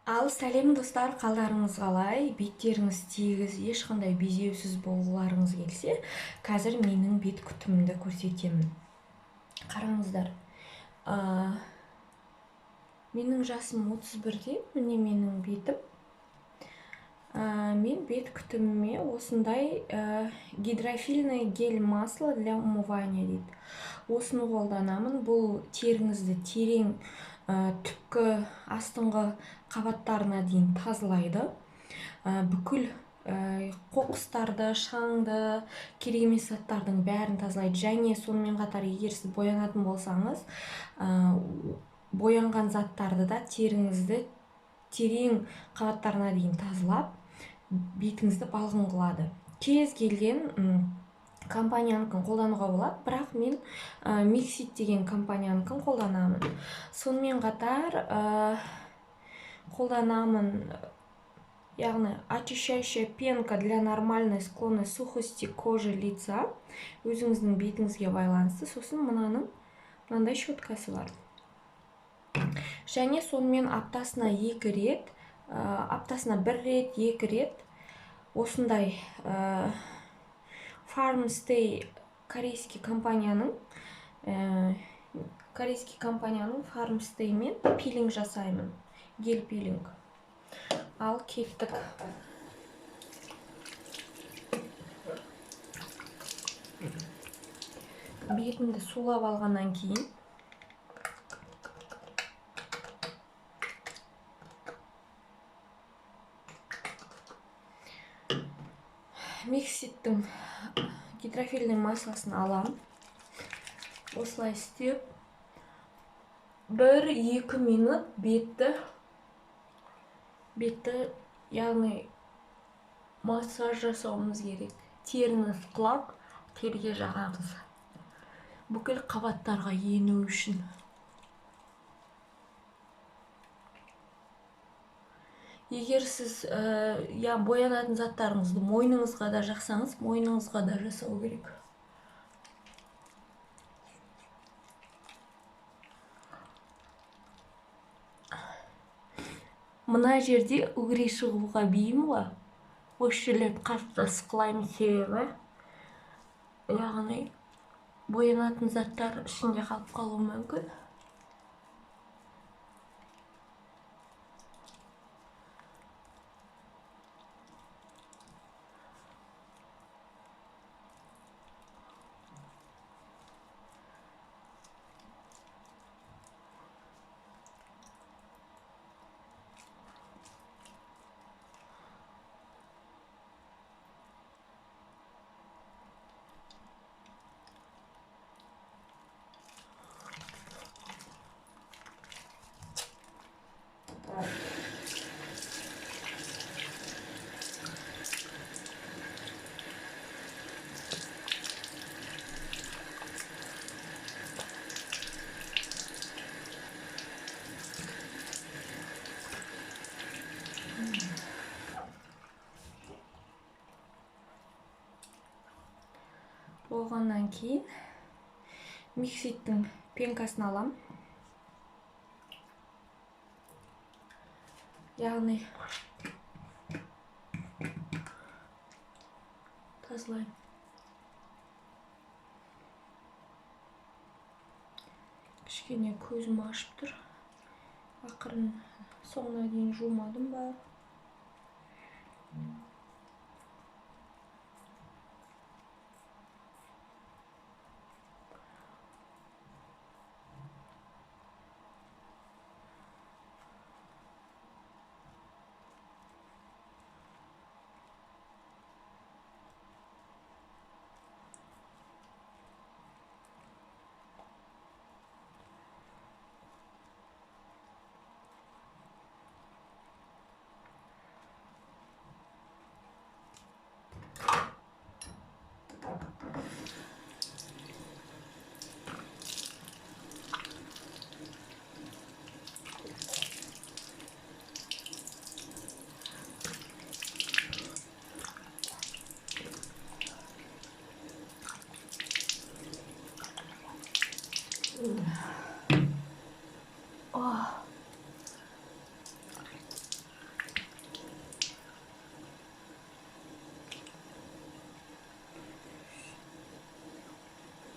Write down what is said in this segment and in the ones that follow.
Ал сәлем достар, қалдарыңыз қалай? Беттеріңіз тегіс, ешқандай безеусіз болғыларыңыз келсе, қазір менің бет күтімімді көрсетемін. Қараңыздар. Менің жасым 31-де, міне менің бетім. Мен бет күтіміме осындай гидрофильный гель масло для умывания дейді. Осыны қолданамын. Бұл теріңізді терең түпкі астыңғы қабаттарына дейін тазалайды. Бүкіл қоқыстарды, шаңды, керек емес заттардың бәрін тазалайды. Және сонымен қатар, егер сіз боянатын болсаңыз, боянған заттарды да теріңізді терең қабаттарына дейін тазалап, бетіңізді балғын қылады. Кез келген компанияныкін қолдануға болады, бірақ мен Mixit деген компанияныкін қолданамын. Сонымен қатар қолданамын, яғни очищающая пенка для нормальной склонной сухости кожи лица. Өзіңіздің бетіңізге байланысты. Сосын мынандай щеткасы бар. Және сонымен аптасына 2 рет, аптасына 1 рет, 2 рет осындай Farmstay корейский компанияның Farmstay мен пилинг жасаймын. Гель пилинг. Ал кеттік. Бетімді сулап алғаннан кейін Mixit'тің гидрофильный маслосын алам. Осылай істеп 1-2 минут бетті, яғни массаж жасауымыз керек. Теріні ысқылап, терге жағамыз. Бүкіл қабаттарға ену үшін. Егер сіз боянатын заттарыңызды мойныңызға да жақсаңыз, мойныңызға да жасау керек. Мына жерде үгірей шығуға бейім ба? Осы жерлерді қатты ысқылаймын, себебі, яғни боянатын заттар ішінде қалып қалуы мүмкін. Болғаннан кейін Mixit'тің пенкасын алам. Яғни тазалайым. Кішкене көзім ашып тұр. Ақырын соңына дейін жумадым ба?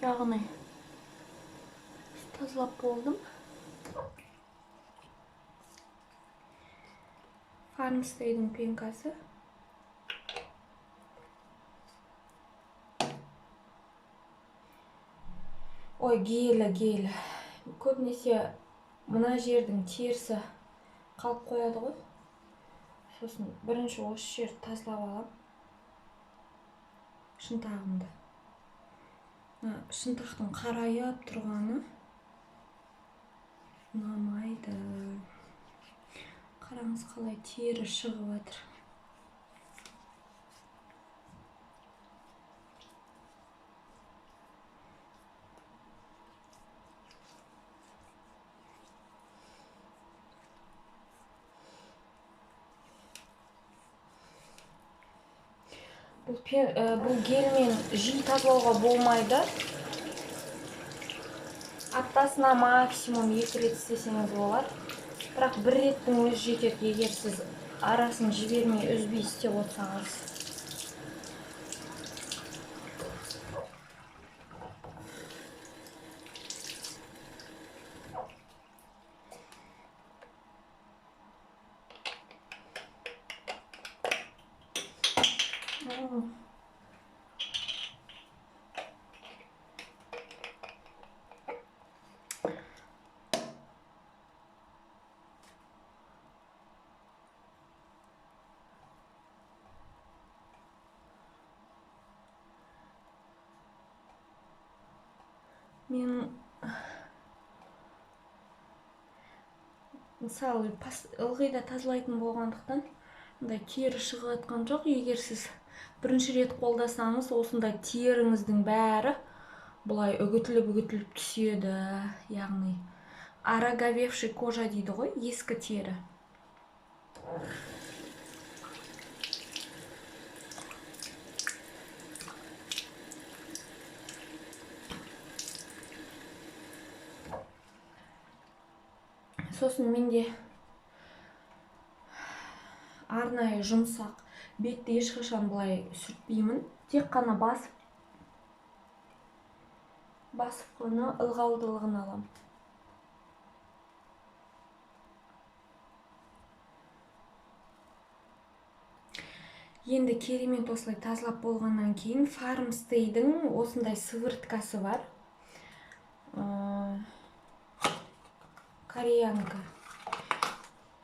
яғни тазалап болдым. Farmstay'дің пенкасы. Ой, гелі. Көбінесе мына жердің терісі қалып қояды ғой. Сосын бірінші осы жерді тазалап алам. Шынтағымды. Шынтақтың қарайып тұрғаны ұнамайды. Қараңыз қалай тері шығып жатыр. Бұл гельмен жиі тазалауға болмайды. Аптасына максимум 2 рет істесеңіз болады. Бірақ 1 реттің өзі жетеді, егер сіз арасын жібермей үзбей істеп отырсаңыз. Мен мысалы ылғи да тазалайтын болғандықтан мындай тері шығып жатқан жоқ. Егер сіз бірінші рет қолдасаңыз, осындай теріңіздің бәрі бұлай үгітіліп түседі. Яғни ороговевший кожа дейді ғой, ескі тері. Сосын менде арнайы жұмсақ, бетті ешқашан бұлай сүртпеймін. Тек қана басып қана ылғалдылығын алам. Енді керемет осылай тазалап болғаннан кейін Farmstay'дің осындай сывырткасы бар. Кореянка.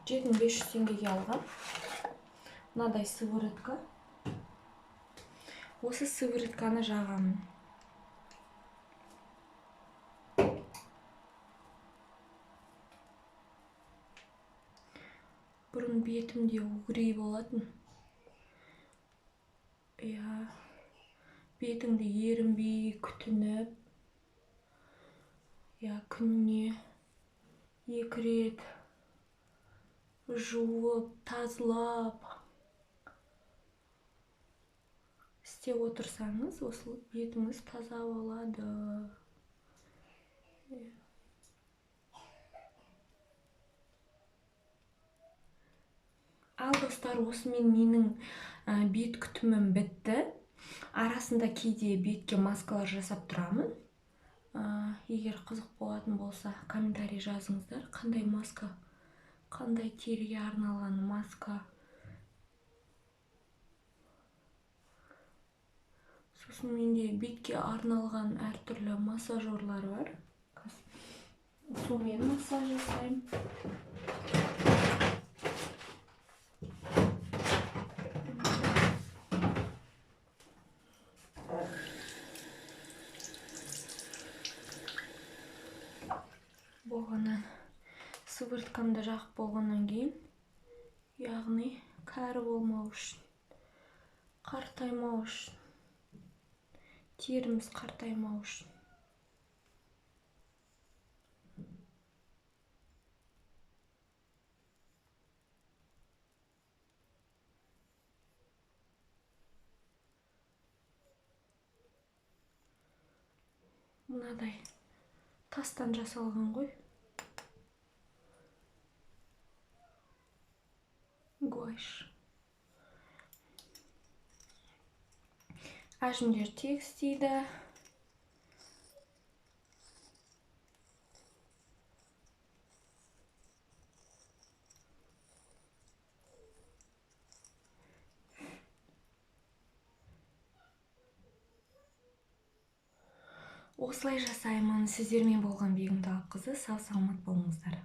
7500 теңгеге алған. Мынадай сыворотка. Осы сыворотканы жағамын. Бұрын бетімде угрей болатын. Бетіңді ерінбей күтініп, күніне 2 рет жуып, тазалап істеп отырсаңыз, осы бетіңіз таза болады. Ал достар, осымен менің бет күтімім бітті. Арасында кейде бетке маскалар жасап тұрамын. Егер қызық болатын болса, комментарий жазыңыздар. Қандай маска, қандай теріге арналған маска. Сосын менде бетке арналған әртүрлі массажерлар бар. Сонымен массаж жасаймын. Болғаннан сывырткамды жағып болғаннан кейін, яғни кәрі болмау үшін, қартаймау үшін, теріміз қартаймау үшін. Мынадай тастан жасалған ғой. Гуаш. Әжімдер тегіс дейді. осылай жасаймын. Сіздермен болған Бегім Талапқызы. Сау саламат болыңыздар.